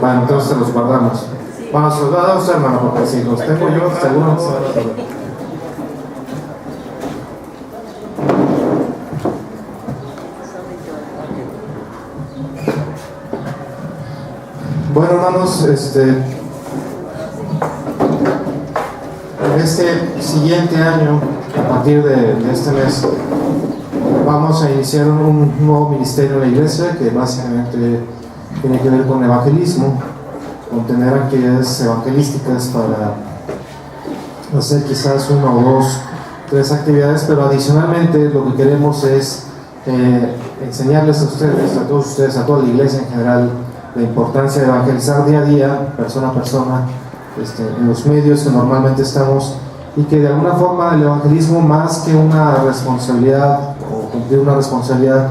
Bueno, entonces los guardamos. Bueno, soldados, hermano, porque si los tengo yo, seguro se van a saber. Bueno, hermanos, en este siguiente año, a partir de este mes, vamos a iniciar un nuevo ministerio en la iglesia que básicamente tiene que ver con evangelismo, con tener actividades evangelísticas para hacer quizás 1 o 2, 3 actividades, pero adicionalmente lo que queremos es enseñarles a ustedes, a todos ustedes, a toda la iglesia en general, la importancia de evangelizar día a día, persona a persona, en los medios que normalmente estamos, y que de alguna forma el evangelismo, más que una responsabilidad o cumplir una responsabilidad,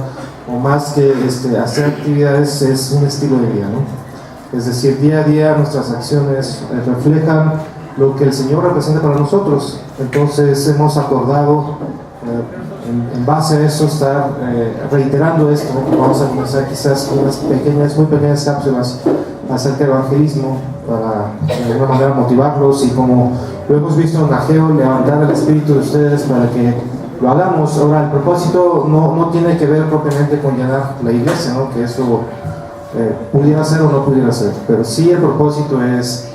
o más que hacer actividades, es un estilo de vida, ¿no? Es decir, día a día nuestras acciones reflejan lo que el Señor representa para nosotros. Entonces hemos acordado, en base a eso, estar reiterando esto. Vamos a comenzar quizás con unas pequeñas, muy pequeñas cápsulas acerca del evangelismo, para de alguna manera motivarlos, y como lo hemos visto en Ageo, levantar el espíritu de ustedes para que lo hagamos. Ahora, el propósito no tiene que ver propiamente con llenar la iglesia, ¿no? Que eso pudiera ser o no pudiera ser, pero sí el propósito es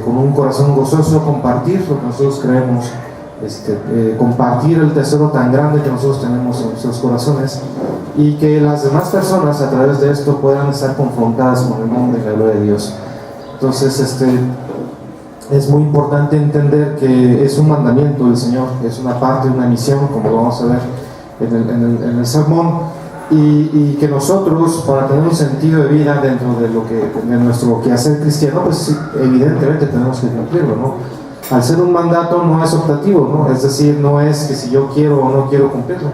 con un corazón gozoso compartir lo que nosotros creemos, compartir el tesoro tan grande que nosotros tenemos en nuestros corazones, y que las demás personas a través de esto puedan estar confrontadas con el nombre y la gloria de Dios. Entonces es muy importante entender que es un mandamiento del Señor, es una parte de una misión, como lo vamos a ver en el sermón, y que nosotros, para tener un sentido de vida dentro de nuestro quehacer cristiano, pues evidentemente tenemos que cumplirlo, ¿no? Al ser un mandato no es optativo, ¿no? Es decir, no es que si yo quiero o no quiero cumplirlo.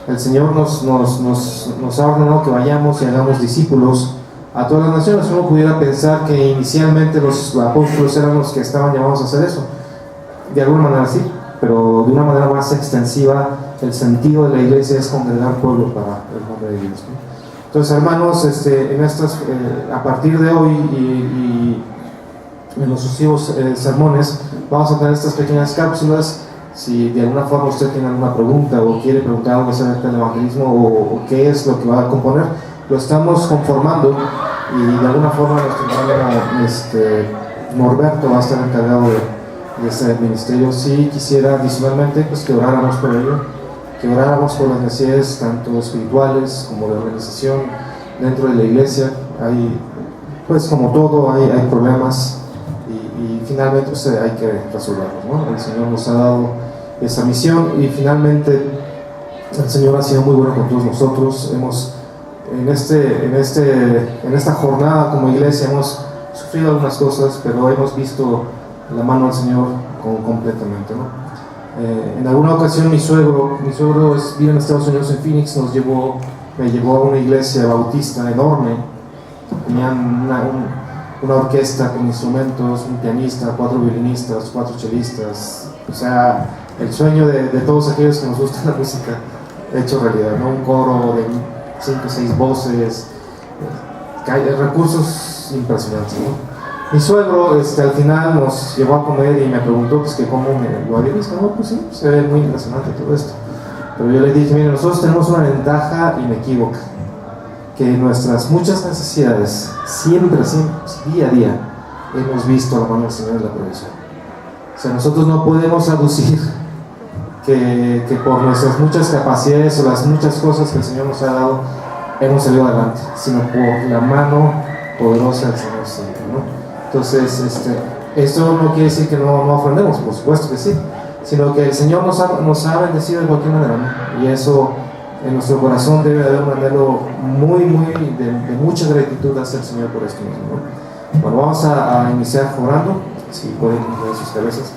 El Señor nos ha ordenado que vayamos y hagamos discípulos a todas las naciones. Uno pudiera pensar que inicialmente los apóstoles eran los que estaban llamados a hacer eso. De alguna manera sí, pero de una manera más extensiva, el sentido de la iglesia es congregar pueblo para el nombre de Dios, ¿no? Entonces, hermanos, a partir de hoy y en los sucesivos sermones, vamos a tener estas pequeñas cápsulas. Si de alguna forma usted tiene alguna pregunta o quiere preguntar algo acerca del evangelismo o qué es lo que va a componer, lo estamos conformando, y de alguna forma nuestro hermano Norberto va a estar encargado de ese ministerio. Si quisiera adicionalmente, pues, que oráramos por ello, que oráramos por las necesidades tanto espirituales como de organización dentro de la iglesia. Hay, pues como todo, hay problemas, y finalmente pues, hay que resolverlos, ¿no? El Señor nos ha dado esa misión, y finalmente el Señor ha sido muy bueno con todos nosotros. Hemos en esta jornada como iglesia hemos sufrido algunas cosas, pero hemos visto la mano del Señor completamente, ¿no? En alguna ocasión mi suegro vive en Estados Unidos, en Phoenix, me llevó a una iglesia bautista enorme. Tenían una orquesta con instrumentos, un pianista, 4 violinistas, 4 chelistas, o sea, el sueño de todos aquellos que nos gusta la música hecho realidad, ¿no? Un coro de 5 o 6 voces, recursos impresionantes, ¿no? Mi suegro al final nos llevó a comer y me preguntó pues, que cómo lo había visto. No, pues sí, se ve muy impresionante todo esto. Pero yo le dije, mire, nosotros tenemos una ventaja inequívoca, que nuestras muchas necesidades, siempre, día a día, hemos visto la mano del Señor en la provisión. O sea, nosotros no podemos aducir que por nuestras muchas capacidades o las muchas cosas que el Señor nos ha dado, hemos salido adelante, sino por la mano poderosa del Señor siempre, ¿no? Entonces, esto no quiere decir que no ofrendemos, por supuesto que sí, sino que el Señor nos ha bendecido de cualquier manera, ¿no? Y eso en nuestro corazón debe haber un anhelo muy, muy de mucha gratitud hacia el Señor por esto mismo, ¿no? Bueno, vamos a iniciar orando. Si pueden poner sus cabezas,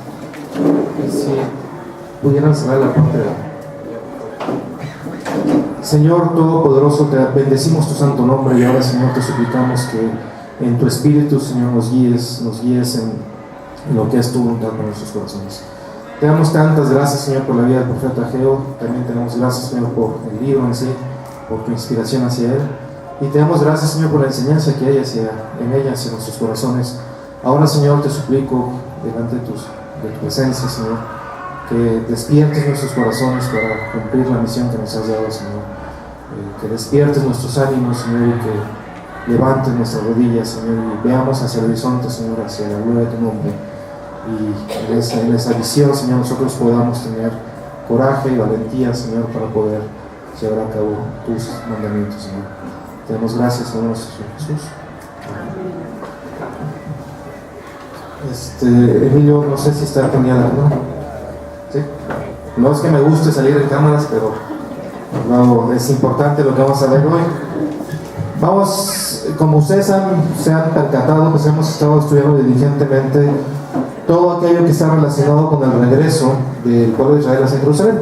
si pudieran cerrar la puerta. Señor Todopoderoso, te bendecimos tu santo nombre, y ahora, Señor, te suplicamos que en tu Espíritu, Señor, nos guíes en lo que es tu voluntad para nuestros corazones. Te damos tantas gracias, Señor, por la vida del profeta Ageo. También te damos gracias, Señor, por el libro en sí, por tu inspiración hacia él. Y te damos gracias, Señor, por la enseñanza que hay en ella, hacia nuestros corazones. Ahora, Señor, te suplico delante de tu presencia, Señor, que despiertes nuestros corazones para cumplir la misión que nos has dado, Señor. Que despiertes nuestros ánimos, Señor, y que levantes nuestras rodillas, Señor, y veamos hacia el horizonte, Señor, hacia la gloria de tu nombre. Y en esa visión, Señor, nosotros podamos tener coraje y valentía, Señor, para poder llevar a cabo tus mandamientos, Señor. Te damos gracias, Señor Jesús. Emilio, no sé si está genial, ¿no? ¿Sí? No es que me guste salir en cámaras, pero no, es importante lo que vamos a ver hoy. Vamos, como ustedes se han percatado, pues hemos estado estudiando diligentemente todo aquello que está relacionado con el regreso del pueblo de Israel hacia Jerusalén.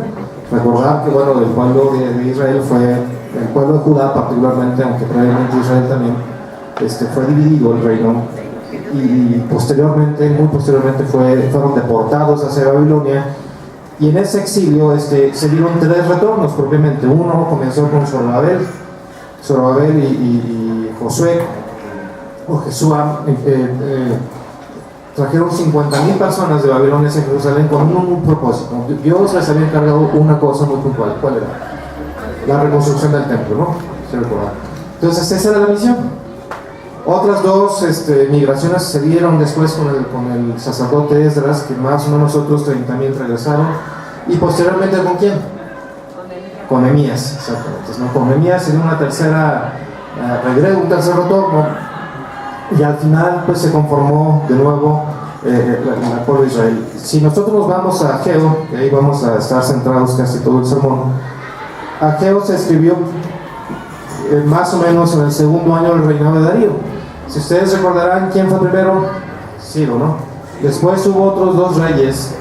Recordar que, bueno, el pueblo de Israel fue el pueblo de Judá particularmente, aunque previamente Israel también fue dividido el reino, y posteriormente, muy posteriormente fueron deportados hacia Babilonia, y en ese exilio se dieron 3 retornos propiamente. Uno comenzó con Zorobabel y Josué o Jesúa. Trajeron 50,000 personas de Babilonia hacia Jerusalén con un propósito. Dios les había encargado una cosa muy puntual. ¿Cuál era? La reconstrucción del templo, ¿no? ¿Se recuerdan? Entonces esa era la misión. Otras 2 migraciones se dieron después con el sacerdote Esdras, que más o menos otros 30,000 regresaron. Y posteriormente, ¿con quién? Con Nehemías, exactamente, ¿no? Con Nehemías se dio un tercer retorno, y al final pues se conformó de nuevo el pueblo de Israel. Si nosotros nos vamos a Ageo, que ahí vamos a estar centrados casi todo el sermón, Ageo se escribió más o menos en el 2º año del reinado de Darío. Si ustedes recordarán, ¿quién fue primero? Ciro, ¿no? Después hubo otros 2 reyes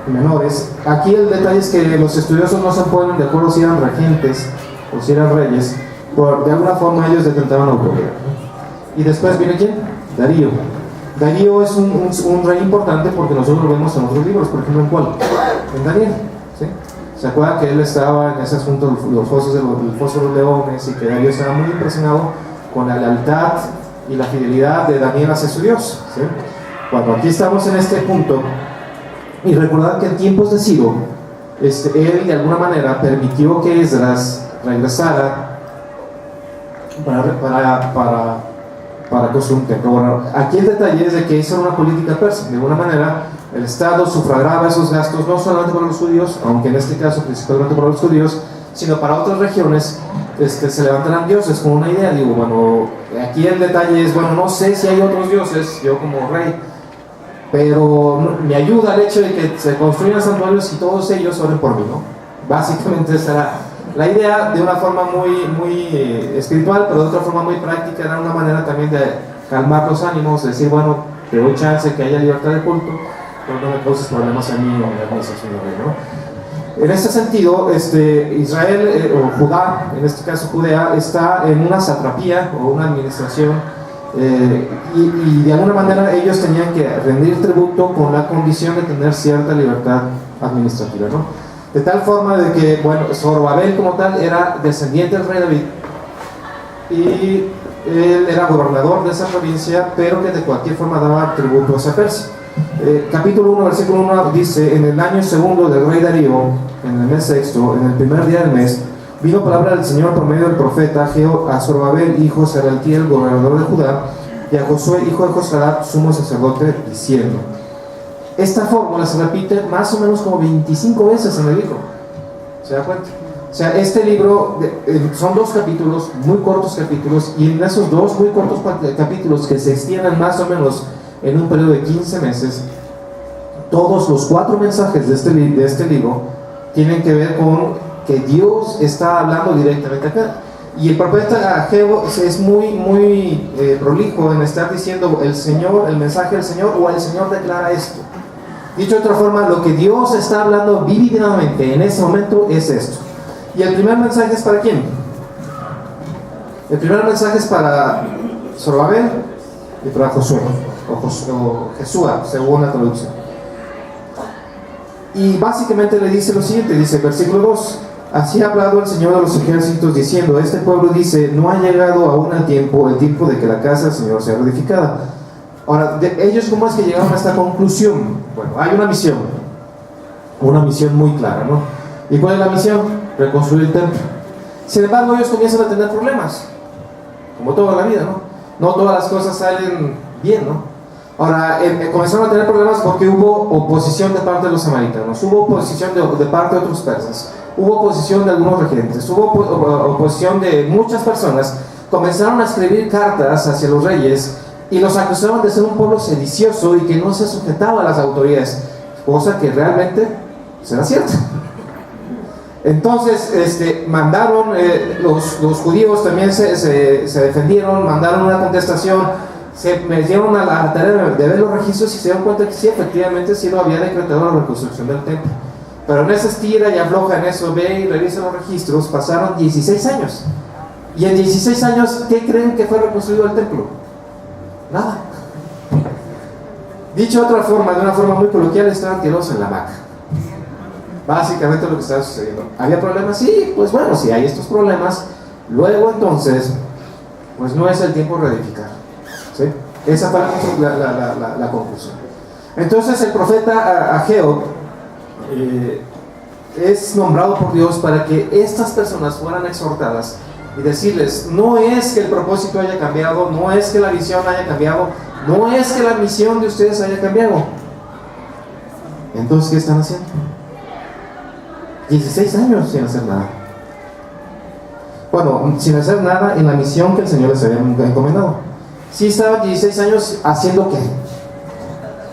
menores. Aquí el detalle es que los estudiosos no se ponen de acuerdo si eran regentes o si eran reyes, pero de alguna forma ellos detentaban autoridad. Y después viene ¿quién? Darío. Darío es un rey importante porque nosotros lo vemos en otros libros, por ejemplo, ¿en cuál? En Daniel, ¿sí? ¿Se acuerdan que él estaba en ese asunto del foso de los leones, y que Darío estaba muy impresionado con la lealtad y la fidelidad de Daniel hacia su Dios, ¿sí? Cuando aquí estamos en este punto, y recordad que en tiempos de Ciro, él de alguna manera permitió que Esdras regresara para construir un templo. Bueno, aquí el detalle es de que hizo una política persa. De alguna manera el Estado sufragaba esos gastos no solamente para los judíos, aunque en este caso principalmente para los judíos, sino para otras regiones. Se levantarán dioses con una idea. Digo, bueno, aquí el detalle es, bueno, no sé si hay otros dioses, yo como rey, pero me ayuda el hecho de que se construyan santuarios y todos ellos oren por mí, ¿no? Básicamente esa era la idea, de una forma muy espiritual, pero de otra forma muy práctica. Era una manera también de calmar los ánimos, decir, bueno, te doy chance que haya libertad de culto, pero no me causes problemas a mí o me administración del rey, ¿no? En este sentido, Israel o Judá, en este caso Judea, está en una satrapía o una administración, y de alguna manera ellos tenían que rendir tributo con la condición de tener cierta libertad administrativa, ¿no? De tal forma de que, bueno, Zorobabel como tal era descendiente del rey David, y él era gobernador de esa provincia, pero que de cualquier forma daba tributo hacia Persia. Capítulo 1, versículo 1 dice: en el año 2 del rey Darío, en el mes 6, en el primer día del mes, vino palabra del Señor por medio del profeta Ageo a Zorobabel, hijo de Sealtiel, gobernador de Judá, y a Josué, hijo de Josadat, sumo sacerdote, diciendo. Esta fórmula se repite más o menos como 25 veces en el libro. ¿Se da cuenta? O sea, este libro son 2 capítulos, muy cortos capítulos, y en esos 2 muy cortos capítulos que se extienden más o menos en un periodo de 15 meses, todos los 4 mensajes de este libro tienen que ver con que Dios está hablando directamente acá. Y el profeta Ageo es muy prolijo en estar diciendo el Señor, el mensaje del Señor, o el Señor declara esto. Dicho de otra forma, lo que Dios está hablando vívidamente en ese momento es esto. Y el primer mensaje es ¿para quién? El primer mensaje es para Zorobabel y para Josué, o Jesúa, según la traducción. Y básicamente le dice lo siguiente, dice versículo 2: Así ha hablado el Señor de los ejércitos diciendo, este pueblo dice, no ha llegado aún el tiempo de que la casa del Señor sea reedificada. Ahora, ellos, ¿cómo es que llegaron a esta conclusión? Bueno, hay una misión muy clara, ¿no? ¿Y cuál es la misión? Reconstruir el templo. Sin embargo, ellos comienzan a tener problemas, como toda la vida, ¿no? No todas las cosas salen bien, ¿no? Ahora, comenzaron a tener problemas porque hubo oposición de parte de los samaritanos, hubo oposición de parte de otros persas, hubo oposición de algunos regentes, hubo oposición de muchas personas. Comenzaron a escribir cartas hacia los reyes y los acusaban de ser un pueblo sedicioso y que no se sujetaba a las autoridades, cosa que realmente será cierta. Entonces, mandaron, los judíos también se defendieron, mandaron una contestación, se metieron a la tarea de ver los registros y se dieron cuenta que sí, efectivamente, sí lo había decretado la reconstrucción del templo. Pero en esa estira y afloja en eso, ve y revisa los registros, pasaron 16 años. Y en 16 años, ¿qué creen que fue reconstruido el templo? Nada. Dicho de otra forma, de una forma muy coloquial, estaban tirados en la hamaca. Básicamente lo que estaba sucediendo. ¿Había problemas? Sí, pues bueno, si hay estos problemas, luego entonces, pues no es el tiempo de reedificar. ¿Sí? Esa fue la conclusión. Entonces el profeta Ageo es nombrado por Dios para que estas personas fueran exhortadas y decirles, no es que el propósito haya cambiado, no es que la visión haya cambiado, no es que la misión de ustedes haya cambiado. Entonces, ¿qué están haciendo? 16 años sin hacer nada. Bueno, sin hacer nada en la misión que el Señor les había encomendado. Sí estaban 16 años haciendo ¿qué?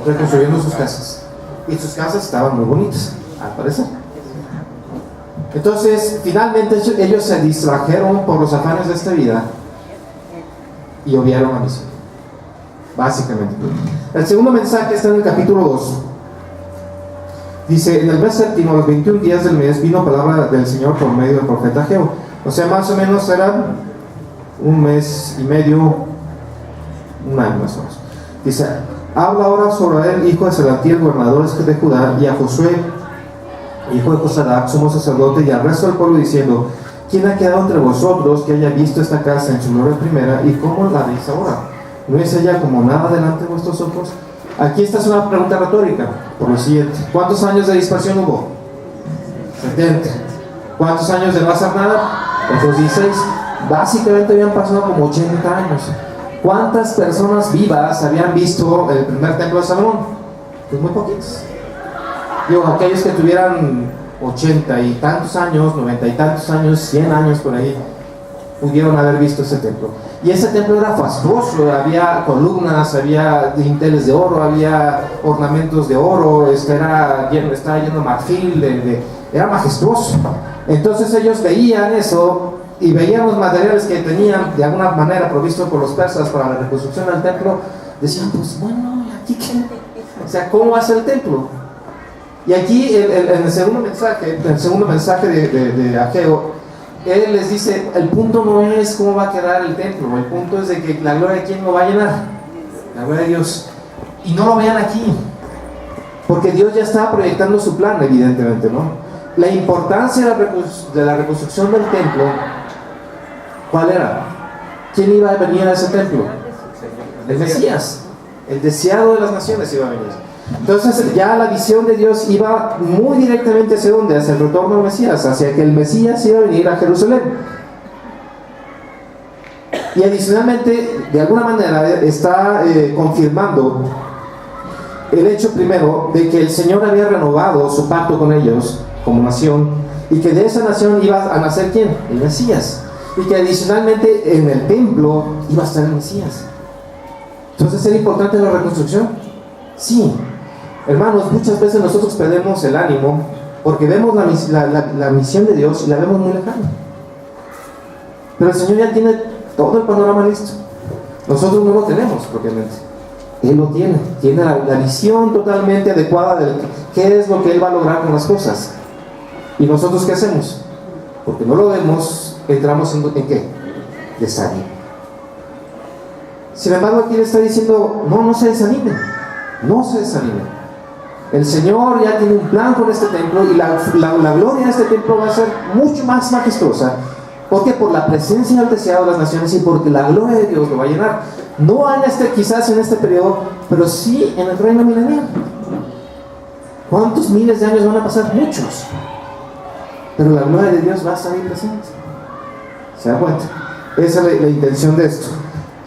Reconstruyendo sus casas. Y sus casas estaban muy bonitas, al parecer. Entonces, finalmente ellos se distrajeron por los afanes de esta vida y obviaron la misión. Básicamente. El segundo mensaje está en el capítulo 2. Dice, en el mes séptimo, a los 21 días del mes, vino palabra del Señor por medio del profeta Ageo. O sea, más o menos eran un mes y medio, un año más o menos. Dice, habla ahora sobre él, hijo de Salatiel, gobernador de Judá, y a Josué, hijo de Josadac, sumo sacerdote, y al resto del pueblo, diciendo, ¿quién ha quedado entre vosotros que haya visto esta casa en su gloria primera, y cómo la veis ahora? ¿No es ella como nada delante de vuestros ojos? Aquí esta es una pregunta retórica, por lo siguiente. ¿Cuántos años de dispersión hubo? 70. ¿Cuántos años de no hacer nada? Otros 16. Básicamente habían pasado como 80 años. ¿Cuántas personas vivas habían visto el primer templo de Salomón? Pues muy poquitos. Digo, aquellos que tuvieran 80 y tantos años, 90 y tantos años, 100 años por ahí, pudieron haber visto ese templo. Y ese templo era fastuoso, había columnas, había dinteles de oro, había ornamentos de oro, estaba lleno de marfil, era majestuoso. Entonces ellos veían eso y veían los materiales que tenían de alguna manera provistos por los persas para la reconstrucción del templo. Decían, pues bueno, ¿aquí qué? O sea, ¿cómo va a ser el templo? Y aquí en el segundo mensaje de Ageo, él les dice, el punto no es cómo va a quedar el templo, el punto es de que la gloria de quién lo va a llenar, la gloria de Dios. Y no lo vean aquí, porque Dios ya estaba proyectando su plan, evidentemente, ¿no? La importancia de la reconstrucción del templo, ¿cuál era? ¿Quién iba a venir a ese templo? El Mesías, el deseado de las naciones iba a venir. Entonces ya la visión de Dios iba muy directamente hacia dónde, hacia el retorno del Mesías, hacia que el Mesías iba a venir a Jerusalén. Y adicionalmente, de alguna manera, está confirmando el hecho primero de que el Señor había renovado su pacto con ellos como nación, y que de esa nación iba a nacer ¿quién? El Mesías. Y que adicionalmente en el templo iba a estar el Mesías. Entonces, ¿era importante la reconstrucción? Sí. Hermanos, muchas veces nosotros perdemos el ánimo porque vemos la misión de Dios y la vemos muy lejana. Pero el Señor ya tiene todo el panorama listo. Nosotros no lo tenemos propiamente. Él lo tiene. Tiene la visión totalmente adecuada de qué es lo que Él va a lograr con las cosas. ¿Y nosotros qué hacemos? Porque no lo vemos, entramos en ¿qué? Desánimo. Sin embargo, aquí le está diciendo, no se desanimen. No se desanimen. El Señor ya tiene un plan con este templo y la gloria de este templo va a ser mucho más majestuosa. Porque por la presencia del deseado de las naciones y porque la gloria de Dios lo va a llenar. No quizás en este periodo, pero sí en el reino milenial. ¿Cuántos miles de años van a pasar? Muchos. Pero la gloria de Dios va a estar ahí presente. ¿Se da cuenta? Esa es la intención de esto.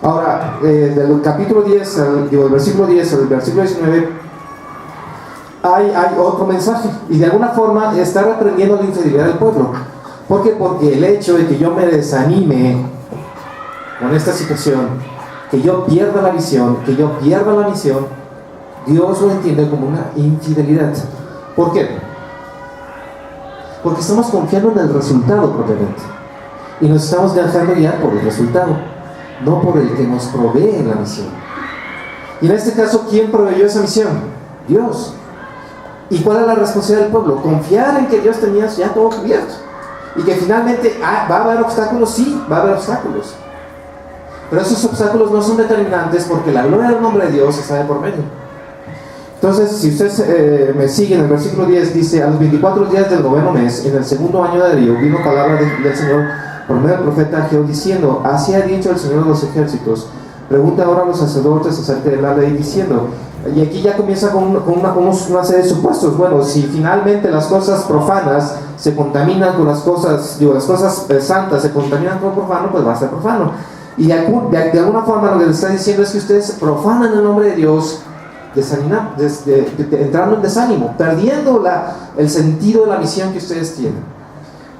Ahora, del capítulo 10, del versículo 10 al versículo 19, hay otro mensaje. Y de alguna forma está reprendiendo la infidelidad del pueblo. ¿Por qué? Porque el hecho de que yo me desanime con esta situación, que yo pierda la visión, que yo pierda la misión, Dios lo entiende como una infidelidad. ¿Por qué? Porque estamos confiando en el resultado propiamente. Y nos estamos dejando guiar por el resultado, no por el que nos provee la misión. Y en este caso, ¿quién proveyó esa misión? Dios. ¿Y cuál es la responsabilidad del pueblo? Confiar en que Dios tenía ya todo cubierto. Y que finalmente, ¿va a haber obstáculos? Sí, va a haber obstáculos. Pero esos obstáculos no son determinantes porque la gloria del nombre de Dios está de por medio. Entonces, si usted me sigue en el versículo 10, dice: a los 24 días del 9º mes, en el 2º año de Darío, vino palabra del Señor por medio del profeta Ageo, diciendo: así ha dicho el Señor de los ejércitos, pregunta ahora a los sacerdotes acerca de la ley, diciendo. Y aquí ya comienza con una serie de supuestos. Bueno, si finalmente las cosas profanas se contaminan con las cosas, las cosas santas se contaminan con lo profano, pues va a ser profano. Y de alguna forma lo que le está diciendo es que ustedes profanan el nombre de Dios, entrando en desánimo, perdiendo el sentido de la misión que ustedes tienen.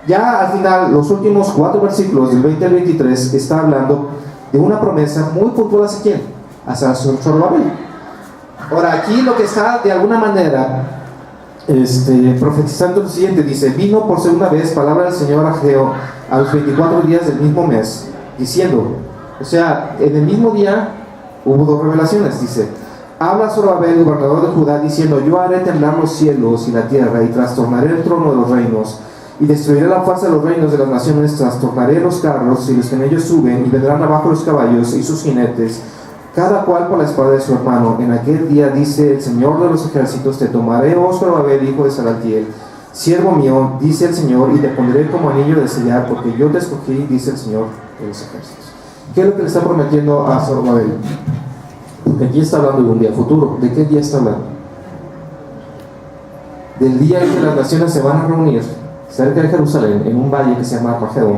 Ya al final, los últimos 4 versículos, del 20 al 23, está hablando de una promesa muy puntual. ¿Hacia quién? Hacia Zorobabel. Ahora, aquí lo que está de alguna manera profetizando lo siguiente, dice: vino por segunda vez palabra del Señor a Ageo a los 24 días del mismo mes, diciendo, o sea, en el mismo día hubo 2 revelaciones. Dice: habla Zorobabel, gobernador de Judá, diciendo: yo haré temblar los cielos y la tierra, y trastornaré el trono de los reinos, y destruiré la fuerza de los reinos de las naciones, trastornaré los carros y los que en ellos suben, y vendrán abajo los caballos y sus jinetes, cada cual por la espada de su hermano. En aquel día, dice el Señor de los ejércitos, te tomaré, oh Zorobabel, hijo de Salatiel, siervo mío, dice el Señor, y te pondré como anillo de sellar, porque yo te escogí, dice el Señor de los ejércitos. ¿Qué es lo que le está prometiendo a Zorobabel? Porque aquí está hablando de un día futuro. ¿De qué día está hablando? Del día en que las naciones se van a reunir cerca de Jerusalén, en un valle que se llama Armagedón,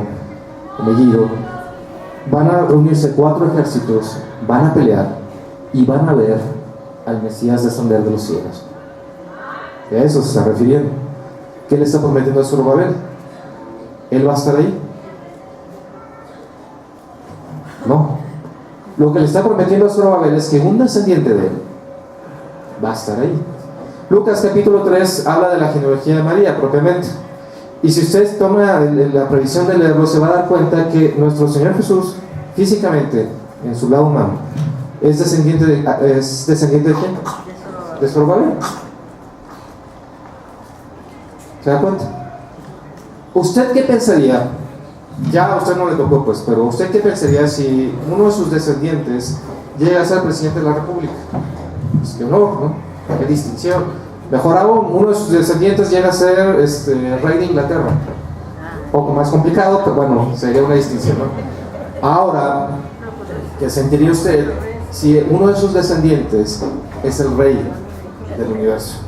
Megiddo. Van a reunirse 4 ejércitos, van a pelear y van a ver al Mesías descender de los cielos. A eso se está refiriendo. ¿Qué le está prometiendo a Zorobabel? ¿Él va a estar ahí? No. Lo que le está prometiendo a Zorobabel es que un descendiente de él va a estar ahí. Lucas capítulo 3 habla de la genealogía de María propiamente. Y si usted toma la previsión de leerlo, se va a dar cuenta que nuestro Señor Jesús, físicamente, en su lado humano, ¿es descendiente de quién? De Zorobabel. ¿Se da cuenta? ¿Usted qué pensaría? Ya a usted no le tocó, pues, pero ¿usted qué pensaría si uno de sus descendientes llega a ser presidente de la República? Pues qué honor, ¿no? Qué distinción. Mejor aún, uno de sus descendientes llega a ser rey de Inglaterra. Un poco más complicado, pero bueno, sería una distinción, ¿no? Ahora, ¿qué sentiría usted si uno de sus descendientes es el rey del universo?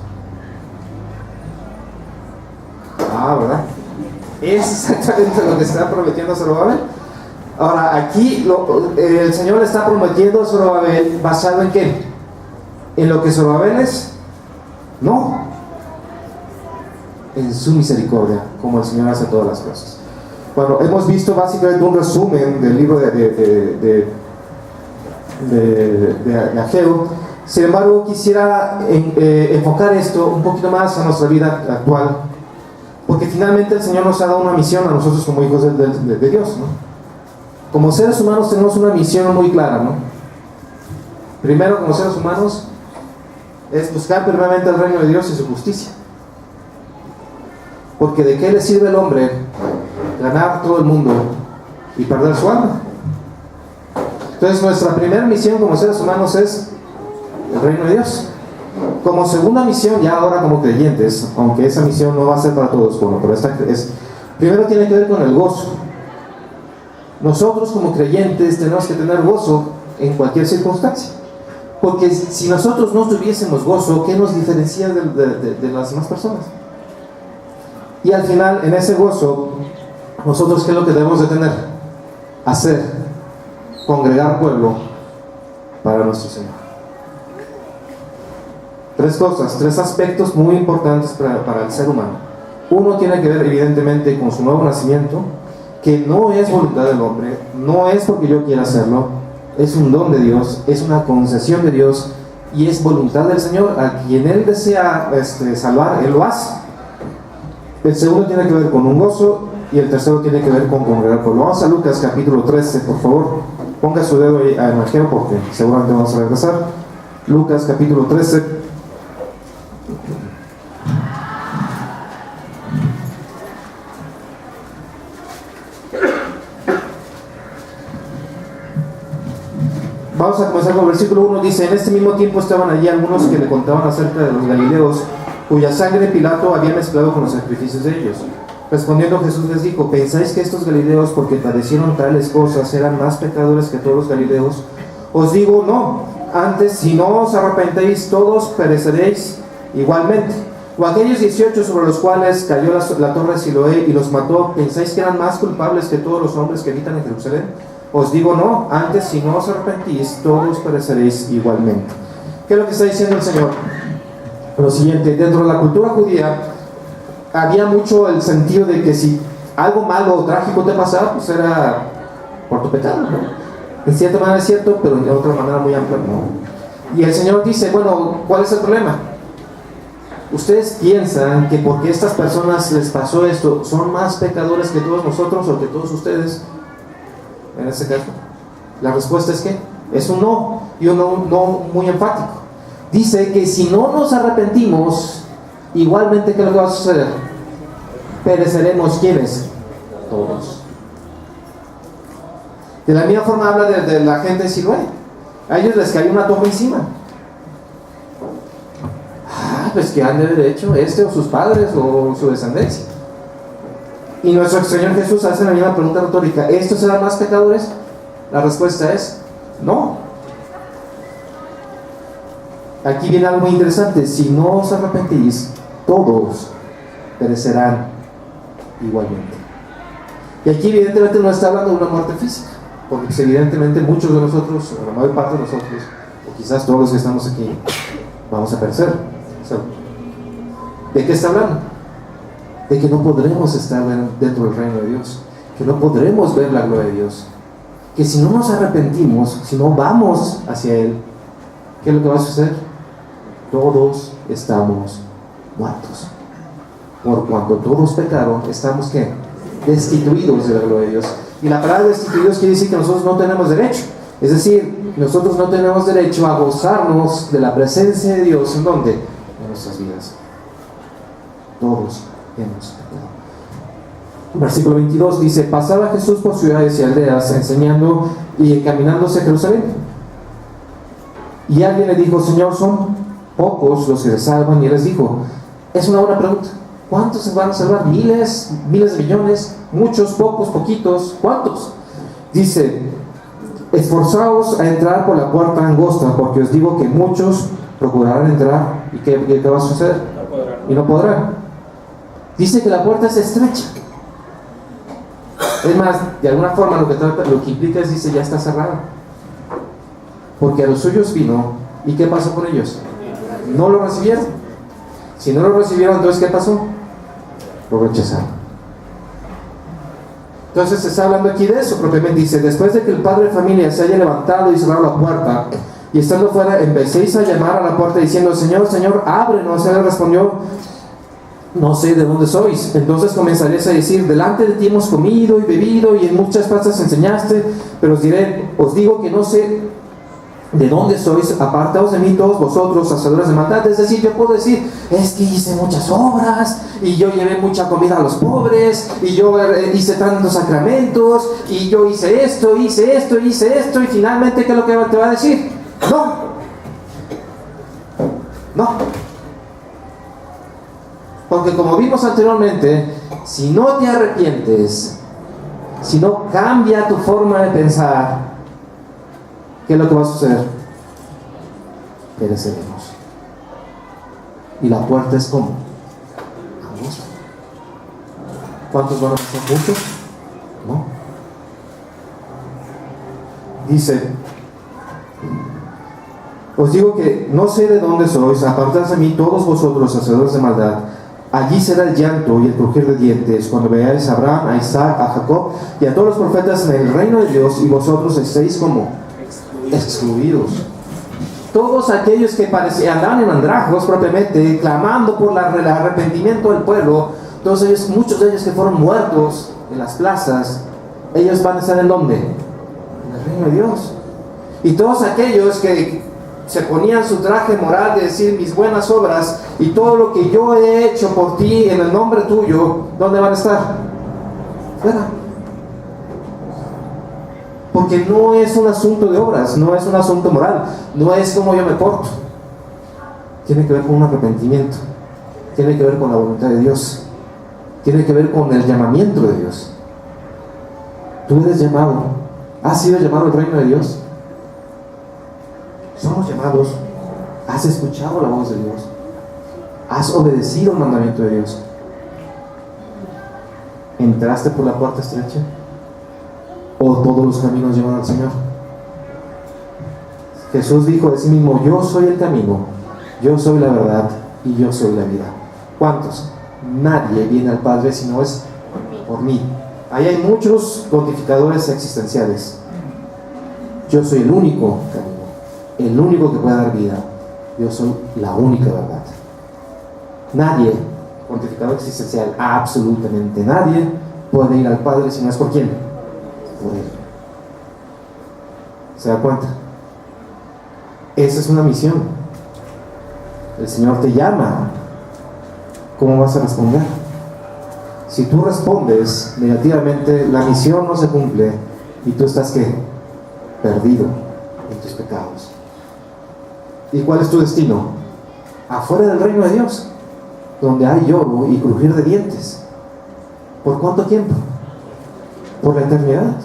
¿Verdad? Es exactamente lo que está prometiendo Zorobabel. Ahora, aquí el Señor le está prometiendo a Zorobabel, ¿basado en qué? ¿En lo que Zorobabel es? No, en su misericordia, como el Señor hace todas las cosas. Bueno, hemos visto básicamente un resumen del libro de Ageo. Sin embargo, quisiera enfocar esto un poquito más a nuestra vida actual, porque finalmente el Señor nos ha dado una misión a nosotros como hijos de Dios, ¿no? Como seres humanos tenemos una misión muy clara, ¿no? Primero, como seres humanos, es buscar primeramente el reino de Dios y su justicia. Porque ¿de qué le sirve al hombre ganar todo el mundo y perder su alma? Entonces nuestra primera misión como seres humanos es el reino de Dios. Como segunda misión, ya ahora como creyentes, aunque esa misión no va a ser para todos, bueno, pero primero tiene que ver con el gozo. Nosotros como creyentes tenemos que tener gozo en cualquier circunstancia. Porque si nosotros no tuviésemos gozo, ¿qué nos diferencia de las demás personas? Y al final, en ese gozo, nosotros ¿qué es lo que debemos de tener? Hacer, congregar pueblo para nuestro Señor. Tres cosas, tres aspectos muy importantes para el ser humano. Uno tiene que ver evidentemente con su nuevo nacimiento, que no es voluntad del hombre, no es porque yo quiera hacerlo, es un don de Dios, es una concesión de Dios y es voluntad del Señor. A quien Él desea salvar, Él lo hace. El segundo tiene que ver con un gozo y el tercero tiene que ver con congregar pueblo. Vamos a Lucas capítulo 13, por favor. Ponga su dedo ahí en el geo porque seguramente vamos a regresar. Lucas capítulo 13. Vamos a comenzar con el versículo 1. Dice: en este mismo tiempo estaban allí algunos que le contaban acerca de los galileos, cuya sangre Pilato había mezclado con los sacrificios de ellos. Respondiendo Jesús les dijo: ¿pensáis que estos galileos, porque padecieron tales cosas, eran más pecadores que todos los galileos? Os digo, no. Antes, si no os arrepentéis, todos pereceréis igualmente. O aquellos 18 sobre los cuales cayó la torre de Siloé y los mató, ¿pensáis que eran más culpables que todos los hombres que habitan en Jerusalén? Os digo, no. Antes, si no os arrepentís, todos pereceréis igualmente. ¿Qué es lo que está diciendo el Señor? Lo siguiente: dentro de la cultura judía había mucho el sentido de que si algo malo o trágico te pasaba, pues era por tu pecado, ¿no? En cierta manera es cierto, pero de otra manera muy amplia no. Y el Señor dice: bueno, ¿cuál es el problema? ¿Ustedes piensan que porque estas personas les pasó esto, son más pecadores que todos nosotros o que todos ustedes? En este caso, la respuesta es que es un no, y un no muy enfático. Dice que si no nos arrepentimos, igualmente, ¿qué es lo que va a suceder? Pereceremos. ¿Quiénes? Todos. De la misma forma habla de la gente de Siloé. A ellos les cayó una torre encima. Pues que han de haber hecho o sus padres o su descendencia. Y nuestro Señor Jesús hace la misma pregunta retórica: ¿estos eran más pecadores? La respuesta es no. Aquí viene algo muy interesante: si no os arrepentís, todos perecerán igualmente. Y aquí evidentemente no está hablando de una muerte física, porque pues, evidentemente muchos de nosotros, o la mayor parte de nosotros, o quizás todos los que estamos aquí, vamos a perecer. ¿De qué está hablando? De que no podremos estar dentro del reino de Dios, que no podremos ver la gloria de Dios, que si no nos arrepentimos, si no vamos hacia Él, ¿qué es lo que va a suceder? Todos estamos muertos. Por cuanto todos pecaron, estamos ¿qué? Destituidos de la gloria de Dios. Y la palabra destituidos quiere decir que nosotros no tenemos derecho. Es decir, nosotros no tenemos derecho a gozarnos de la presencia de Dios. ¿En dónde? En nuestras vidas. Todos hemos pecado. Versículo 22 dice: pasaba Jesús por ciudades y aldeas, enseñando y encaminándose a Jerusalén. Y alguien le dijo: Señor, son pocos los que se salvan. Y él les dijo: es una buena pregunta. ¿Cuántos se van a salvar? ¿Miles? ¿Miles de millones? ¿Muchos? ¿Pocos? ¿Poquitos? ¿Cuántos? Dice: esforzaos a entrar por la puerta angosta, porque os digo que muchos procurarán entrar. ¿Y qué va a suceder? No podrán. Y no podrán. Dice que la puerta es estrecha. Es más, de alguna forma lo que implica es, dice, ya está cerrada. Porque a los suyos vino, ¿y qué pasó con ellos? No lo recibieron. Si no lo recibieron, entonces ¿qué pasó? Lo rechazaron. Entonces se está hablando aquí de eso propiamente. Dice: después de que el padre de familia se haya levantado y cerrado la puerta, y estando fuera, empecéis a llamar a la puerta diciendo: Señor, Señor, ábrenos. Él respondió: no sé de dónde sois. Entonces comenzaréis a decir: delante de ti hemos comido y bebido, y en muchas plazas enseñaste. Pero os digo que no sé de dónde sois. Apartaos de mí todos vosotros, hacedores de maldad. Es decir, yo puedo decir: es que hice muchas obras, y yo llevé mucha comida a los pobres, y yo hice tantos sacramentos, y yo hice esto, y finalmente ¿qué es lo que te va a decir? No. Porque como vimos anteriormente, si no te arrepientes, si no cambia tu forma de pensar, ¿qué es lo que va a suceder? Pereceremos. Y la puerta es como angosta. ¿Cuántos van a pasar? ¿Muchos? No. Dice: os digo que no sé de dónde sois, apartad de mí todos vosotros hacedores de maldad. Allí será el llanto y el crujir de dientes cuando veáis a Abraham, a Isaac, a Jacob y a todos los profetas en el reino de Dios, y vosotros estéis como excluidos. Todos aquellos que andaban en andrajos propiamente, clamando por el arrepentimiento del pueblo, todos ellos, muchos de ellos que fueron muertos en las plazas, ellos van a estar ¿en dónde? En el reino de Dios. Y todos aquellos que se ponían su traje moral de decir mis buenas obras y todo lo que yo he hecho por ti en el nombre tuyo, ¿dónde van a estar? Fuera. Porque no es un asunto de obras, no es un asunto moral, no es como yo me porto. Tiene que ver con un arrepentimiento, tiene que ver con la voluntad de Dios, tiene que ver con el llamamiento de Dios. Tú eres llamado, has sido llamado al reino de Dios. Somos llamados. ¿Has escuchado la voz de Dios? ¿Has obedecido el mandamiento de Dios? ¿Entraste por la puerta estrecha? ¿O todos los caminos llevan al Señor? Jesús dijo de sí mismo: yo soy el camino, yo soy la verdad y yo soy la vida. ¿Cuántos? Nadie viene al Padre si no es por mí. Ahí hay muchos pontificadores existenciales. Yo soy el único camino, el único que puede dar vida. Yo soy la única verdad. Nadie, pontificador existencial, absolutamente nadie puede ir al Padre si no es por quién. Por Él. ¿Se da cuenta? Esa es una misión. El Señor te llama. ¿Cómo vas a responder? Si tú respondes negativamente, la misión no se cumple y tú estás ¿qué? Perdido en tus pecados. ¿Y cuál es tu destino? Afuera del reino de Dios, donde hay lloro y crujir de dientes. ¿Por cuánto tiempo? Por la eternidad.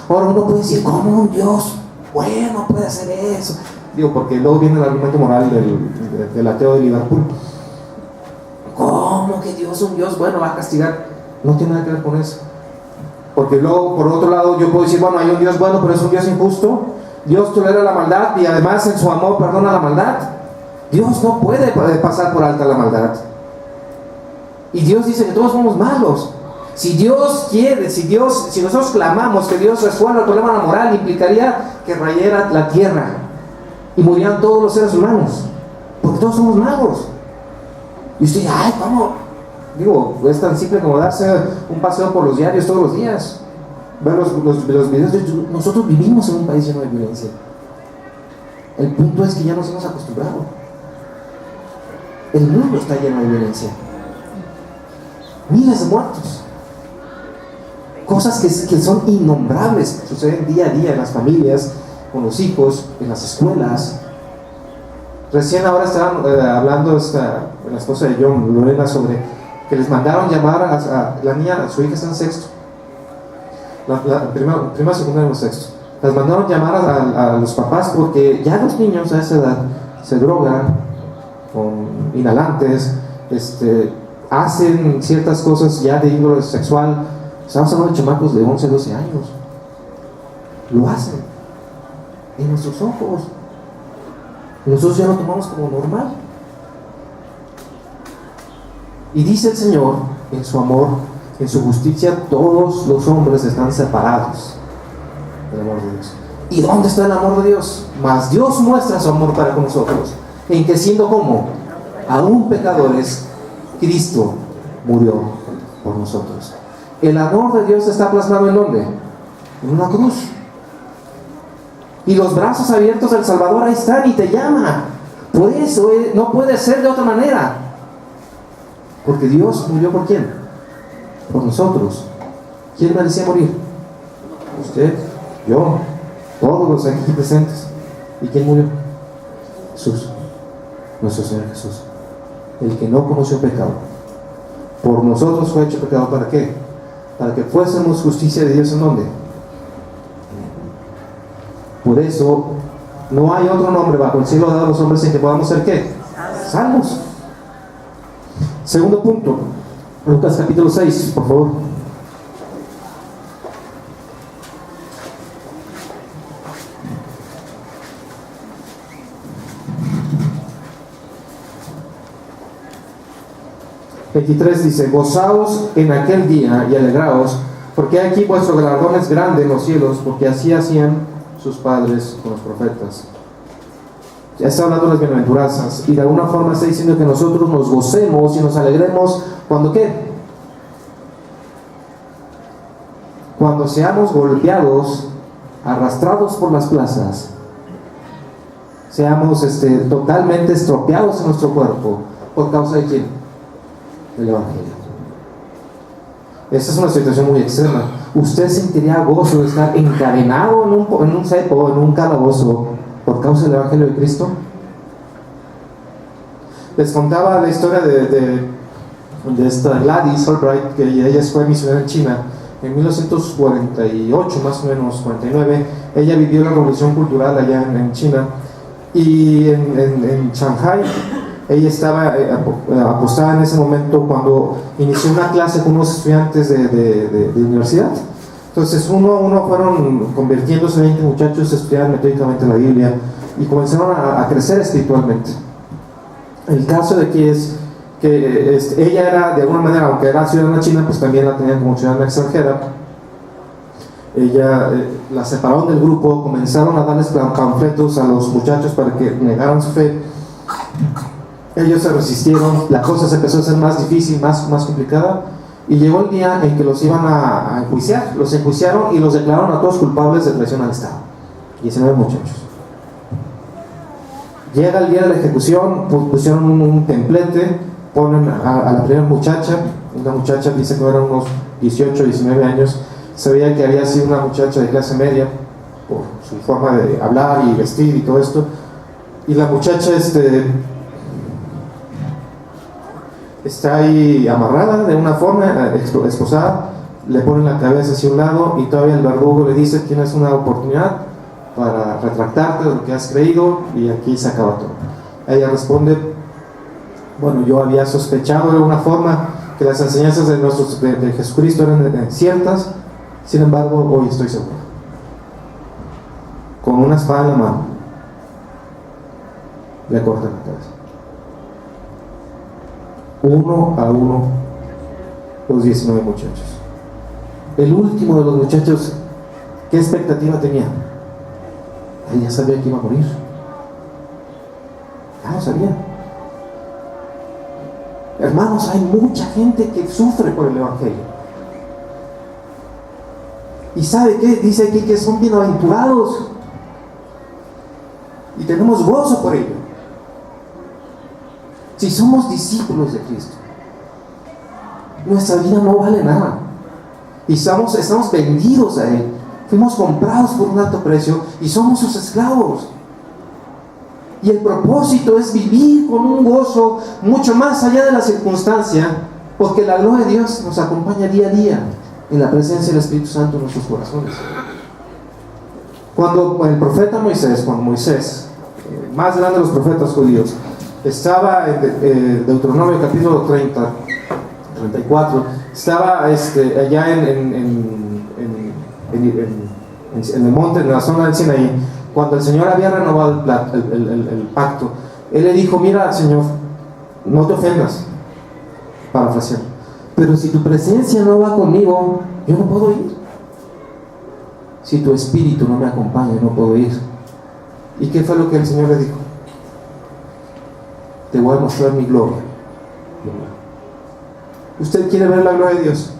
Ahora uno puede decir: ¿cómo un Dios bueno puede hacer eso? Digo, porque luego viene el argumento moral del ateo de Liverpool. ¿Cómo que Dios, un Dios bueno, va a castigar? No tiene nada que ver con eso. Porque luego, por otro lado, yo puedo decir: bueno, hay un Dios bueno, pero es un Dios injusto. Dios tolera la maldad y además en su amor perdona la maldad. Dios no puede pasar por alta la maldad. Y Dios dice que todos somos malos. Si Dios quiere, si nosotros clamamos que Dios resuelva el problema de la moral, implicaría que rayara la tierra y murieran todos los seres humanos, porque todos somos malos. Y usted dice: ay, ¿cómo? Digo, es tan simple como darse un paseo por los diarios todos los días, ver los videos. Nosotros vivimos en un país lleno de violencia. El punto es que ya nos hemos acostumbrado. El mundo está lleno de violencia. Miles de muertos. Cosas que son innombrables, suceden día a día en las familias, con los hijos, en las escuelas. Recién ahora estaban hablando la esposa de John, Lorena, sobre que les mandaron llamar a la niña, su hija está en sexto, primera, secundaria o sexto. Les mandaron llamar a los papás porque ya los niños a esa edad se drogan con inhalantes, hacen ciertas cosas ya de índole sexual. Estamos hablando de chamacos de 11, 12 años. Lo hacen en nuestros ojos. Nosotros ya lo tomamos como normal. Y dice el Señor, en su amor, en su justicia, todos los hombres están separados del amor de Dios. ¿Y dónde está el amor de Dios? Mas Dios muestra su amor para con nosotros, en que siendo como aún pecadores, Cristo murió por nosotros. El amor de Dios está plasmado ¿en dónde? En una cruz. Y los brazos abiertos del Salvador ahí están y te llama. Por eso no puede ser de otra manera. Porque Dios murió ¿por quién? Por nosotros. ¿Quién merecía morir? Usted, yo, todos los aquí presentes. ¿Y quién murió? Jesús. nuestro Señor Jesús, el que no conoció pecado, por nosotros fue hecho pecado. ¿Para qué? Para que fuésemos justicia de Dios. ¿En dónde? Por eso no hay otro nombre bajo el cielo dado a los hombres en que podamos ser ¿qué? Salvos. Segundo punto, Lucas capítulo 6, por favor. (23) dice: gozaos en aquel día y alegraos, porque aquí vuestro galardón es grande en los cielos, porque así hacían sus padres con los profetas. Ya está hablando de las bienaventuranzas, y de alguna forma está diciendo que nosotros nos gocemos y nos alegremos cuando ¿qué? Cuando seamos golpeados, arrastrados por las plazas, seamos totalmente estropeados en nuestro cuerpo. ¿Por causa de quién? Del Evangelio. Esta es una situación muy extrema. ¿Usted sentiría gozo de estar encadenado en un cepo, en un calabozo, por causa del Evangelio de Cristo? Les contaba la historia de esta Gladys Albright, que ella fue misionera en China en 1948, más o menos 49. Ella vivió la revolución cultural allá en China, y en Shanghai ella estaba apostada en ese momento cuando inició una clase con unos estudiantes de universidad. Entonces uno a uno fueron convirtiéndose, 20 muchachos estudiaban metódicamente la Biblia y comenzaron a crecer espiritualmente. El caso de aquí es que ella era, de alguna manera, aunque era ciudadana china, pues también la tenían como ciudadana extranjera. Ella la separaron del grupo, comenzaron a darles panfletos a los muchachos para que negaran su fe. Ellos se resistieron, la cosa se empezó a hacer más difícil, más complicada, y llegó el día en que los iban a enjuiciar. Los enjuiciaron y los declararon a todos culpables de traición al Estado. 19 muchachos. Llega el día de la ejecución, pusieron un templete, ponen a la primera muchacha. Una muchacha, dice que eran unos 18, 19 años. Se veía que había sido una muchacha de clase media por su forma de hablar y vestir y todo esto. Y la muchacha está ahí amarrada de una forma, esposada, le ponen la cabeza hacia un lado, y todavía el verdugo le dice: tienes una oportunidad para retractarte de lo que has creído, y aquí se acaba todo. Ella responde: bueno, yo había sospechado de alguna forma que las enseñanzas de Jesucristo eran ciertas, sin embargo hoy estoy seguro. Con una espada en la mano le cortan la cabeza. Uno a uno los 19 muchachos. El último de los muchachos, ¿qué expectativa tenía? Él ya sabía que iba a morir. Ya lo sabía. Hermanos, hay mucha gente que sufre por el Evangelio. ¿Y sabe qué? Dice aquí que son bienaventurados, y tenemos gozo por ello. Si somos discípulos de Cristo, nuestra vida no vale nada, y estamos vendidos a Él. Fuimos comprados por un alto precio y somos sus esclavos. Y el propósito es vivir con un gozo mucho más allá de la circunstancia, porque la gloria de Dios nos acompaña día a día en la presencia del Espíritu Santo en nuestros corazones. Cuando el profeta Moisés, más grande de los profetas judíos, estaba en Deuteronomio capítulo 34, estaba allá en el monte, en la zona del Sinaí, cuando el Señor había renovado el pacto. Él le dijo: mira, Señor, no te ofendas, parafraseando, pero si tu presencia no va conmigo, yo no puedo ir. Si tu espíritu no me acompaña, no puedo ir. ¿Y qué fue lo que el Señor le dijo? Te voy a mostrar mi gloria. ¿Usted quiere ver la gloria de Dios?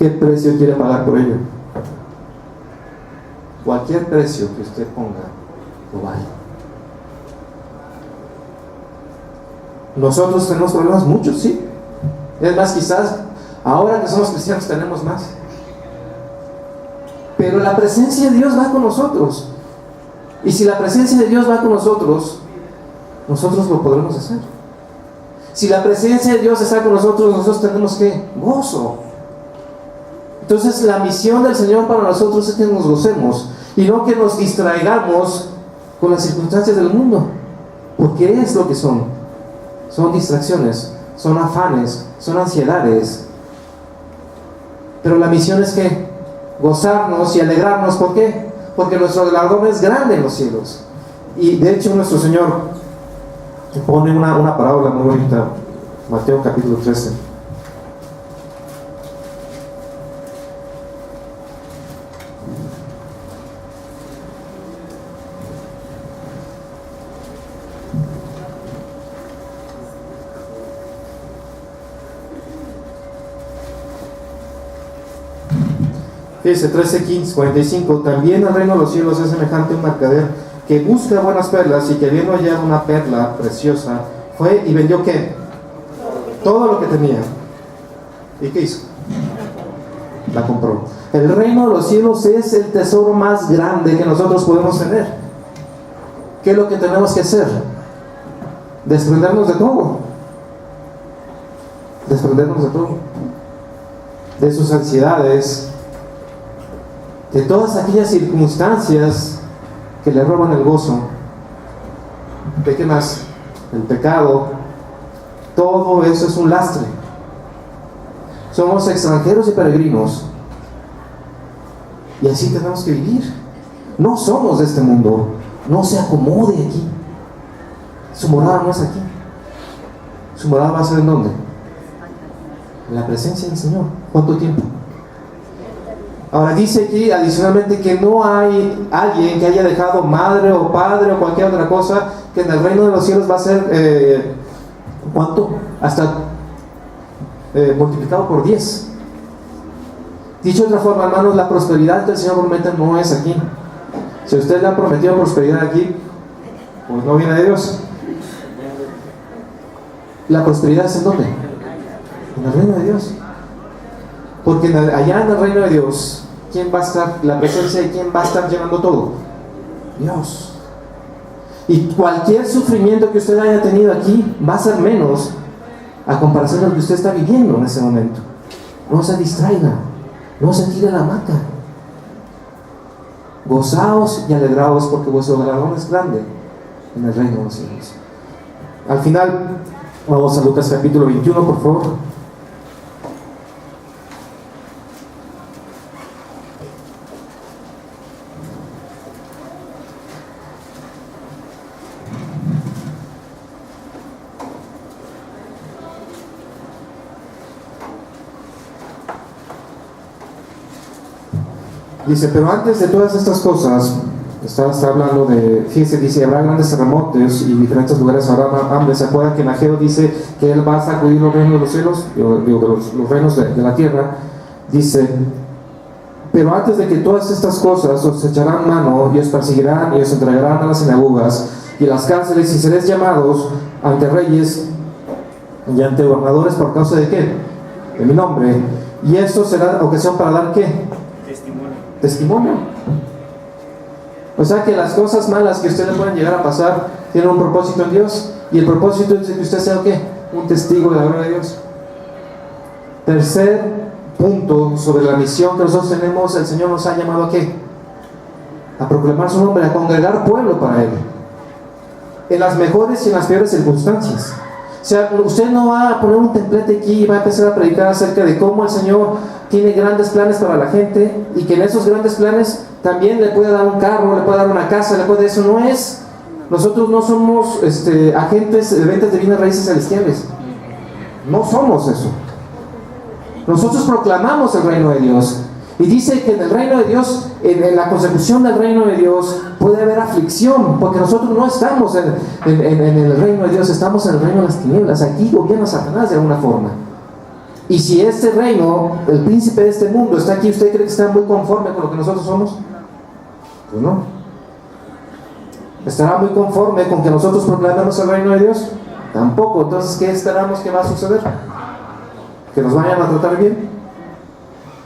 ¿Qué precio quiere pagar por ello? Cualquier precio que usted ponga lo vale. Nosotros tenemos problemas, muchos, sí. Es más, quizás ahora que somos cristianos tenemos más. Pero la presencia de Dios va con nosotros. Y si la presencia de Dios va con nosotros, nosotros lo podremos hacer. Si la presencia de Dios está con nosotros, nosotros tenemos ¿qué? Gozo. Entonces la misión del Señor para nosotros es que nos gocemos y no que nos distraigamos con las circunstancias del mundo, porque es lo que son distracciones, son afanes, son ansiedades. Pero la misión es que gozarnos y alegrarnos. ¿Por qué? Porque nuestro galardón es grande en los cielos. Y de hecho nuestro Señor pone una parábola muy bonita, Mateo capítulo 13. Dice 13:45, también el reino de los cielos es semejante a un mercader que busca buenas perlas, y que habiendo hallado una perla preciosa, fue y vendió ¿qué? Todo lo que tenía. ¿Y qué hizo? La compró. El reino de los cielos es el tesoro más grande que nosotros podemos tener. ¿Qué es lo que tenemos que hacer? Desprendernos de todo. Desprendernos de todo. De sus ansiedades, de todas aquellas circunstancias que le roban el gozo. ¿De qué más? El pecado. Todo eso es un lastre. Somos extranjeros y peregrinos, y así tenemos que vivir. No somos de este mundo. No se acomode aquí. Su morada no es aquí. Su morada va a ser ¿en dónde? En la presencia del Señor. ¿Cuánto tiempo? Ahora dice aquí adicionalmente que no hay alguien que haya dejado madre o padre o cualquier otra cosa, que en el reino de los cielos va a ser ¿cuánto? Hasta multiplicado por 10. Dicho de otra forma, hermanos, la prosperidad que el Señor promete no es aquí. Si usted le ha prometido prosperidad aquí, pues no viene de Dios. La prosperidad es ¿en dónde? En el reino de Dios. Porque allá en el reino de Dios, ¿quién va a estar? La presencia de ¿quién va a estar llenando todo? Dios. Y cualquier sufrimiento que usted haya tenido aquí va a ser menos a comparación de lo que usted está viviendo en ese momento. No se distraiga, no se tire la hamaca. Gozaos y alegraos, porque vuestro galardón es grande en el reino de los cielos. Al final, vamos a Lucas capítulo 21, por favor. Dice, pero antes de todas estas cosas, está hablando de, fíjese, dice, habrá grandes terremotos y diferentes lugares habrá hambre. ¿Se acuerdan que en Ageo dice que Él va a sacudir los reinos de los cielos? Los reinos de la tierra. Dice, pero antes de que todas estas cosas os echarán mano y os perseguirán y os entregarán a las sinagogas y a las cárceles, y seréis llamados ante reyes y ante gobernadores por causa de ¿qué? De mi nombre. Y esto será ocasión para dar ¿qué? Testimonio. O sea que las cosas malas que a usted le pueden llegar a pasar tienen un propósito en Dios, y el propósito es que usted sea ¿qué? Un testigo de la gloria de Dios. Tercer punto sobre la misión que nosotros tenemos: el Señor nos ha llamado ¿a qué? A proclamar su nombre, a congregar pueblo para Él, en las mejores y en las peores circunstancias. O sea, usted no va a poner un templete aquí y va a empezar a predicar acerca de cómo el Señor tiene grandes planes para la gente, y que en esos grandes planes también le puede dar un carro, le puede dar una casa, le puede... Eso no es. Nosotros no somos agentes de ventas de bienes raíces celestiales. No somos eso. Nosotros proclamamos el reino de Dios. Y dice que en el reino de Dios, en la consecución del reino de Dios, puede haber aflicción, porque nosotros no estamos en el reino de Dios, estamos en el reino de las tinieblas. Aquí gobierna Satanás de alguna forma. Y si este reino, el príncipe de este mundo, está aquí, ¿usted cree que está muy conforme con lo que nosotros somos? Pues no. ¿Estará muy conforme con que nosotros proclamemos el reino de Dios? Tampoco. Entonces, ¿qué esperamos que va a suceder? ¿Que nos vayan a tratar bien?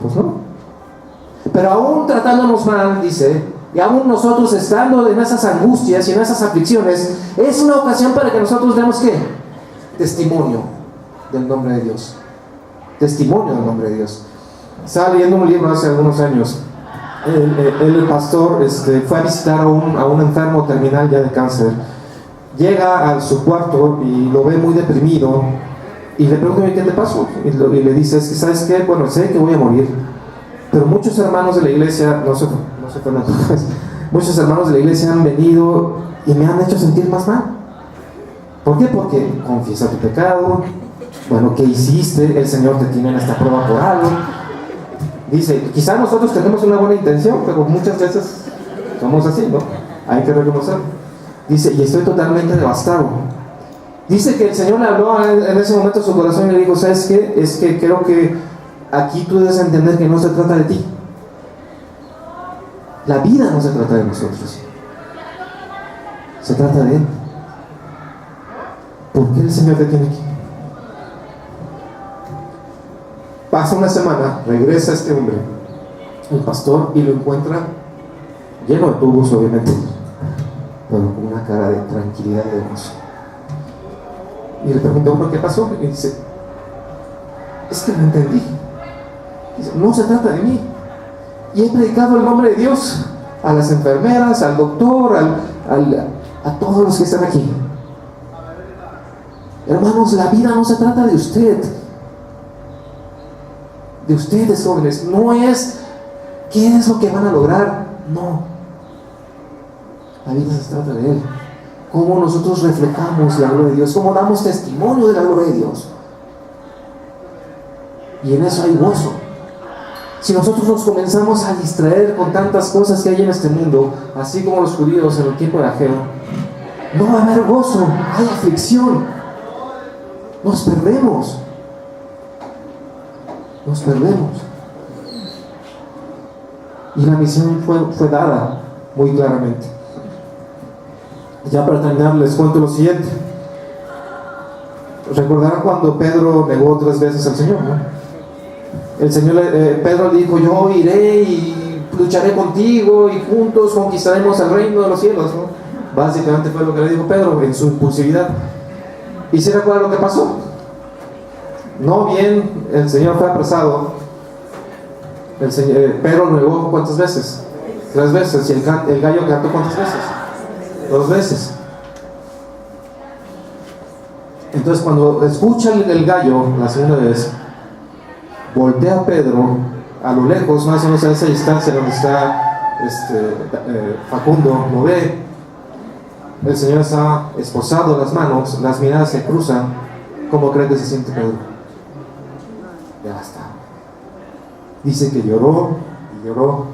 Pues no. Pero aún tratándonos mal, dice, y aún nosotros estando en esas angustias y en esas aflicciones, es una ocasión para que nosotros demos ¿qué? Testimonio del nombre de Dios. Testimonio del nombre de Dios. Estaba leyendo un libro hace algunos años. El pastor fue a visitar a un enfermo terminal ya de cáncer. Llega a su cuarto y lo ve muy deprimido y le pregunta: ¿qué te pasó? Y le dice: es que, ¿sabes qué? Bueno, sé que voy a morir, pero muchos hermanos de la iglesia, muchos hermanos de la iglesia han venido y me han hecho sentir más mal. ¿Por qué? Porque confiesa tu pecado. Bueno, ¿qué hiciste? El Señor te tiene en esta prueba por algo. Dice, quizá nosotros tenemos una buena intención, pero muchas veces somos así, ¿no? Hay que reconocerlo. Dice, y estoy totalmente devastado. Dice que el Señor le habló en ese momento a su corazón y le dijo: ¿sabes qué? Es que creo que aquí tú debes entender que no se trata de ti. La vida no se trata de nosotros. Se trata de Él. ¿Por qué el Señor te tiene aquí? Pasa una semana, regresa este hombre, el pastor, y lo encuentra lleno de tubos, obviamente, pero con una cara de tranquilidad y de gozo. Y le pregunta: ¿uno qué pasó? Y dice: es que no entendí. Dice: no se trata de mí. Y he predicado el nombre de Dios a las enfermeras, al doctor, a todos los que están aquí. Hermanos, la vida no se trata de usted. De ustedes, jóvenes. No es qué es lo que van a lograr. No. La vida se trata de Él. Cómo nosotros reflejamos la gloria de Dios, cómo damos testimonio de la gloria de Dios. Y en eso hay gozo. Si nosotros nos comenzamos a distraer con tantas cosas que hay en este mundo, así como los judíos en el tiempo de Ageo, no va a haber gozo, hay aflicción. Nos perdemos. Nos perdemos. Y la misión fue dada muy claramente. Ya para terminar les cuento lo siguiente. Recordarán cuando Pedro negó 3 veces al Señor, ¿no? El Señor, Pedro le dijo: yo iré y lucharé contigo y juntos conquistaremos el reino de los cielos, ¿no? Básicamente fue lo que le dijo Pedro en su impulsividad. ¿Y se recuerda lo que pasó? No bien, el Señor fue apresado. Pedro negó ¿cuántas veces? 3 veces. ¿Y el gallo cantó cuántas veces? 2 veces. Entonces cuando escucha el gallo la segunda vez, voltea a Pedro a lo lejos, más o menos a esa distancia donde está Facundo, lo ve. El Señor está esposado las manos, las miradas se cruzan. ¿Cómo cree que se siente Pedro? Ya está. Dice que lloró y lloró.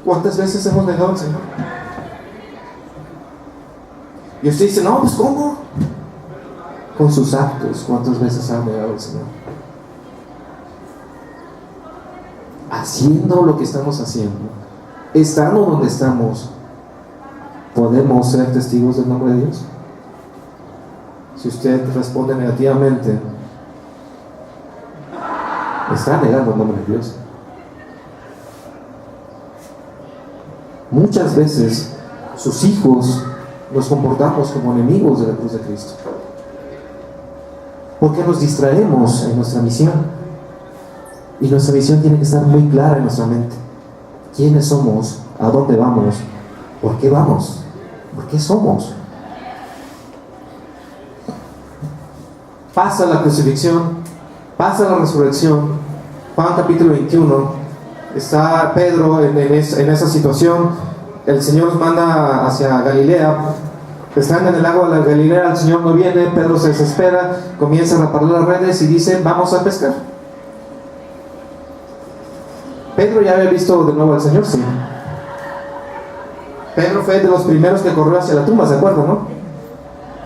¿Cuántas veces hemos negado al Señor? Y usted dice: no, pues ¿cómo? Con sus actos. ¿Cuántas veces ha negado al Señor? Haciendo lo que estamos haciendo, estando donde estamos, ¿podemos ser testigos del nombre de Dios? Si usted responde negativamente, está negando el nombre de Dios. Muchas veces sus hijos nos comportamos como enemigos de la cruz de Cristo, porque nos distraemos en nuestra misión. Y nuestra misión tiene que estar muy clara en nuestra mente. ¿Quiénes somos? ¿A dónde vamos? ¿Por qué vamos? ¿Por qué somos? Pasa la crucifixión, pasa la resurrección. Juan capítulo 21, está Pedro en esa situación. El Señor los manda hacia Galilea. Están en el lago de la Galilea, el Señor no viene, Pedro se desespera, comienza a reparar las redes y dice: vamos a pescar. Pedro ya había visto de nuevo al Señor, sí. Pedro fue de los primeros que corrió hacia la tumba, ¿se acuerdan, no?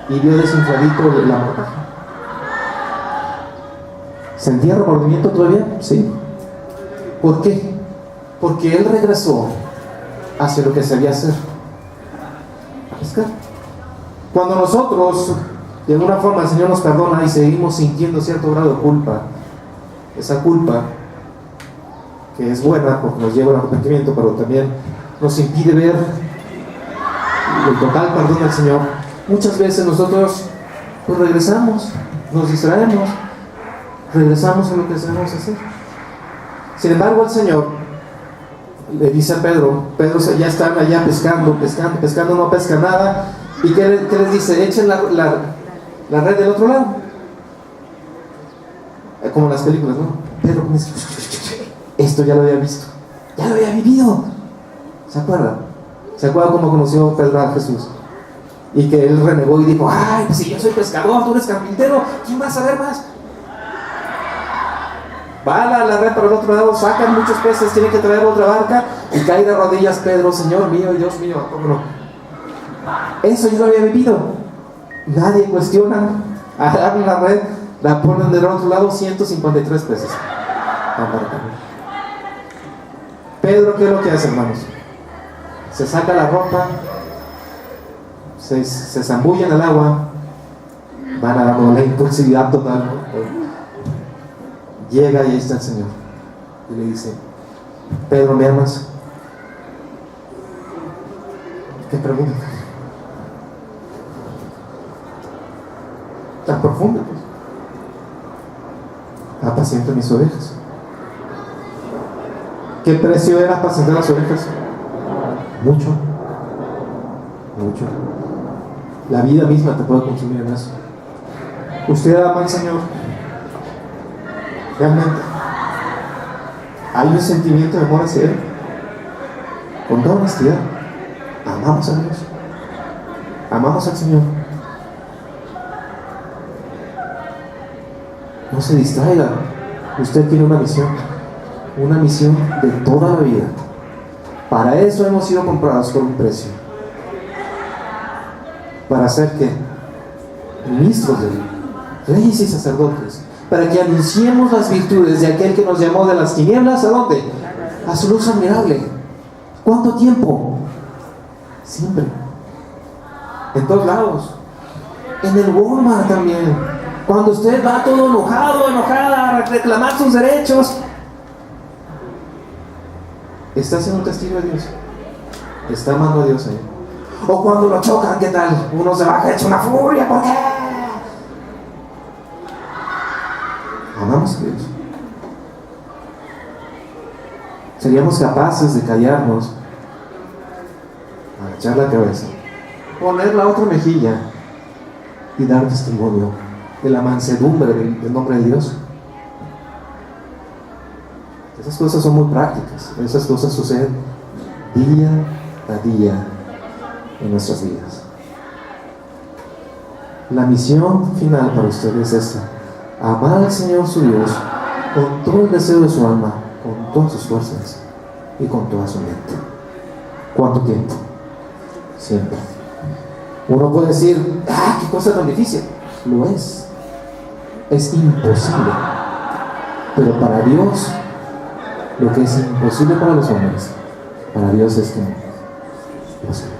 Y vio desinfladito la mortaja. ¿Sentía remordimiento todavía? Sí. ¿Por qué? Porque él regresó hacia lo que sabía hacer: a pescar. Cuando nosotros, de alguna forma, el Señor nos perdona y seguimos sintiendo cierto grado de culpa, esa culpa que es buena porque nos lleva al arrepentimiento, pero también nos impide ver el total perdón del Señor. Muchas veces nosotros pues regresamos, nos distraemos, regresamos a lo que debemos hacer. Sin embargo, el Señor le dice a Pedro ya están allá pescando, no pesca nada, y ¿qué les dice? Echen la red del otro lado, como en las películas, ¿no? Pedro dice, esto ya lo había visto, ya lo había vivido. ¿Se acuerdan? ¿Se acuerdan cómo conoció Pedro a Jesús? Y que él renegó y dijo, ay, pues si yo soy pescador, tú eres carpintero, ¿quién va a saber más? Va a la red para el otro lado, sacan muchos peces, tienen que traer otra barca, y cae de rodillas Pedro, Señor mío y Dios mío, ¿cómo no? Eso yo lo había vivido. Nadie cuestiona, agarran la red, la ponen del otro lado, 153 peces. Pedro, ¿qué es lo que hace, hermanos? Se saca la ropa, se zambulla en el agua, van a dar la impulsividad total, ¿no? Llega y ahí está el Señor y le dice, Pedro, ¿me amas? ¿Qué pregunta? Tan profunda, pues. Apacienta mis ovejas. ¿Qué precio era apacentar las ovejas? Mucho. La vida misma te puede consumir en eso. ¿Usted ama al Señor? Realmente hay un sentimiento de amor hacia Él. Con toda honestidad, amamos a Dios, amamos al Señor. No se distraiga. Usted tiene una misión de toda la vida. Para eso hemos sido comprados por un precio, para ser ¿qué? Ministros de Dios, reyes y sacerdotes, para que anunciemos las virtudes de aquel que nos llamó de las tinieblas, ¿a dónde? A su luz admirable. ¿Cuánto tiempo? Siempre. En todos lados. En el Walmart también. Cuando usted va todo enojada a reclamar sus derechos, está siendo un testigo de Dios. Está amando a Dios ahí. O cuando lo chocan, ¿qué tal? Uno se baja hecho una furia, ¿por qué? Amamos a Dios. Seríamos capaces de callarnos, agachar la cabeza, poner la otra mejilla y dar testimonio de la mansedumbre del nombre de Dios. Esas cosas son muy prácticas. Esas cosas suceden día a día en nuestras vidas. La misión final para ustedes es esta: amar al Señor su Dios con todo el deseo de su alma, con todas sus fuerzas y con toda su mente. ¿Cuánto tiempo? Siempre. Uno puede decir, qué cosa tan difícil. Lo es. Es imposible. Pero para Dios, lo que es imposible para los hombres, para Dios es posible.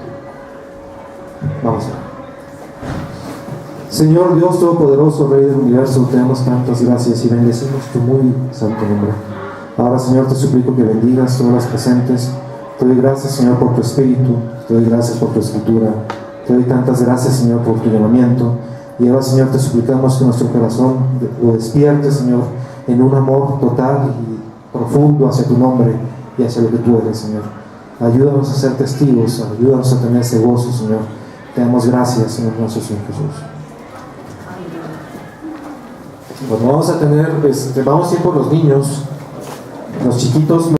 Vamos a ver. Señor Dios Todopoderoso, Rey del Universo, te damos tantas gracias y bendecimos tu muy santo nombre. Ahora, Señor, te suplico que bendigas todas las presentes. Te doy gracias, Señor, por tu Espíritu. Te doy gracias por tu Escritura. Te doy tantas gracias, Señor, por tu llamamiento. Y ahora, Señor, te suplicamos que nuestro corazón lo despierte, Señor, en un amor total y profundo hacia tu nombre y hacia lo que tú eres, Señor. Ayúdanos a ser testigos, ayúdanos a tener ese gozo, Señor. Te damos gracias, Señor, nuestro Señor Jesús. Bueno, vamos a ir por los niños, los chiquitos.